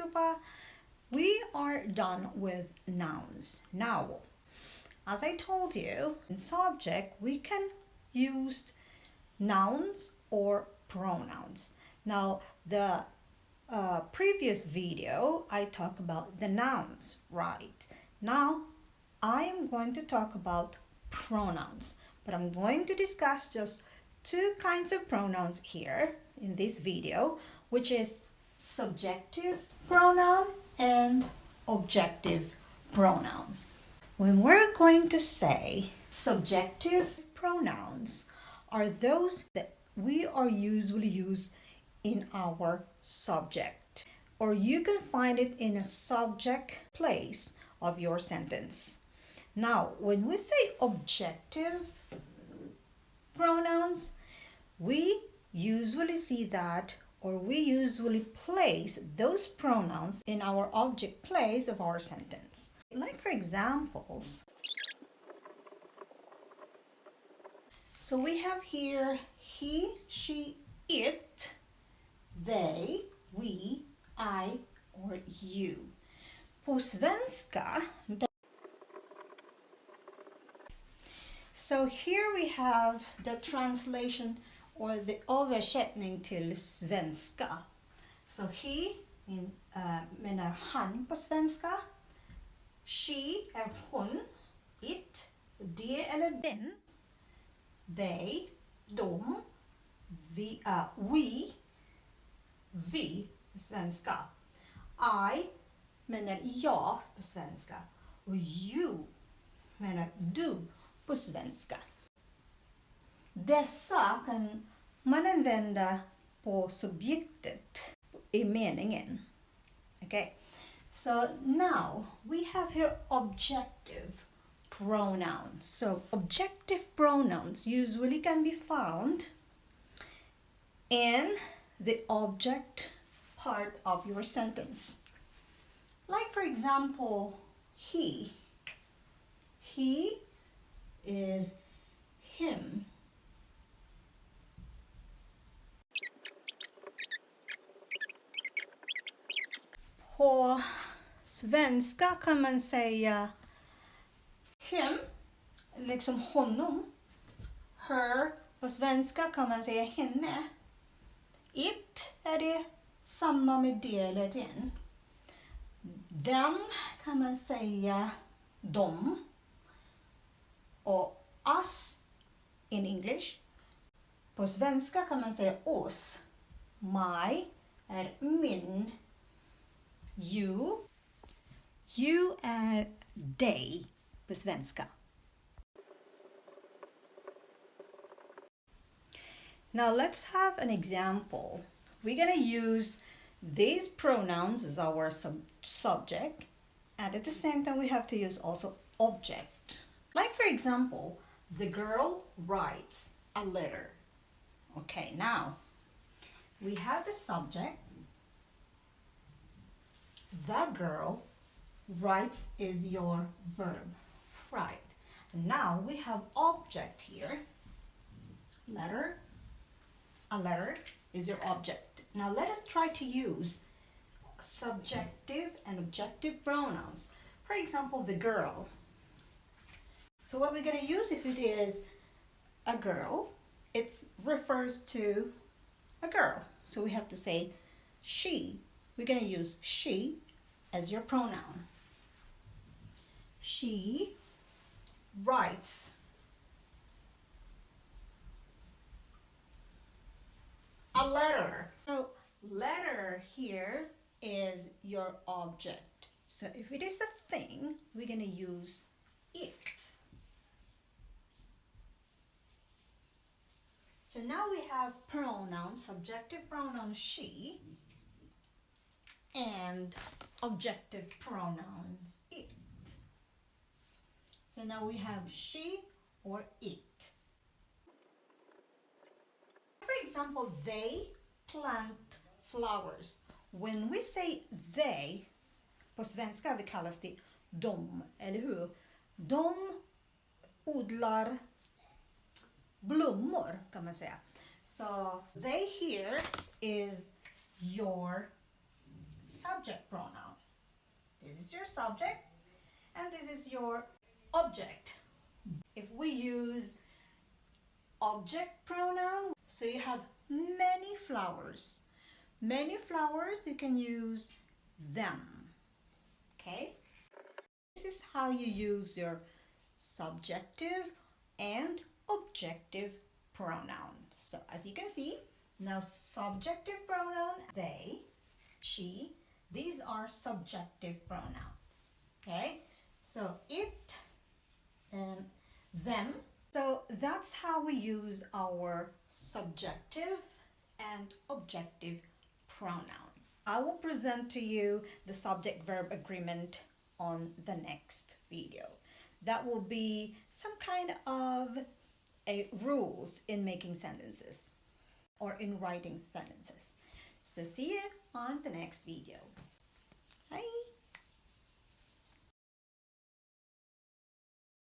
allihopa! We are done with nouns. Now, as I told you, in subject we can use nouns or pronouns. Now, the previous video I talked about the nouns, right? Now, I am going to talk about pronouns, but I'm going to discuss just two kinds of pronouns here in this video, which is subjective pronoun and objective pronoun. When we're going to say subjective pronouns are those that we are usually used in our subject, or you can find it in a subject place of your sentence. Now, when we say objective pronouns, we usually see that, or we usually place those pronouns in our object place of our sentence. Like for examples, so we have here he, she, it, they, we, I, or you. På svenska, so here we have the translation or the översättning till svenska. So he menar han på svenska. She är hon. It, det eller den. They, de. We på svenska. I menar jag på svenska. Och you menar du på svenska. Dessa kan man använda på subjektet i meningen. Okay. So now we have here objective pronouns. So objective pronouns usually can be found in the object part of your sentence. Like for example, he. He is him. På svenska kan man säga him, liksom honom. Her, på svenska kan man säga henne. It är det samma med det eller den. Them kan man säga dem. Och us in English. På svenska kan man säga oss. My är min. You är dig på svenska. Now let's have an example. We're going to use these pronouns as our subject, and at the same time we have to use also object. Like for example, the girl writes a letter. Okay, now we have the subject. The girl writes is your verb, right? And now we have object here. Letter. A letter is your object. Now let us try to use subjective and objective pronouns. For example, the girl. So what we're going to use if it is a girl, it refers to a girl. So we have to say she. We're going to use she as your pronoun. She writes a letter. So letter here is your object. So if it is a thing, we're going to use it. So now we have pronouns, subjective pronoun she, and objective pronouns it. So now we have she or it. For example, they plant flowers. When we say they, på svenska vi kallas det dom, eller hur? De odlar blommor kan man säga. So they here is your subject pronoun. This is your subject and this is your object. If we use object pronoun, so you have many flowers. Many flowers, you can use them. Okay? This is how you use your subjective and objective pronouns. So as you can see, now subjective pronoun, they, she, these are subjective pronouns. Okay? So it, them. So that's how we use our subjective and objective pronoun. I will present to you the subject-verb agreement on the next video. That will be some kind of rules in making sentences or in writing sentences. So see you on the next video.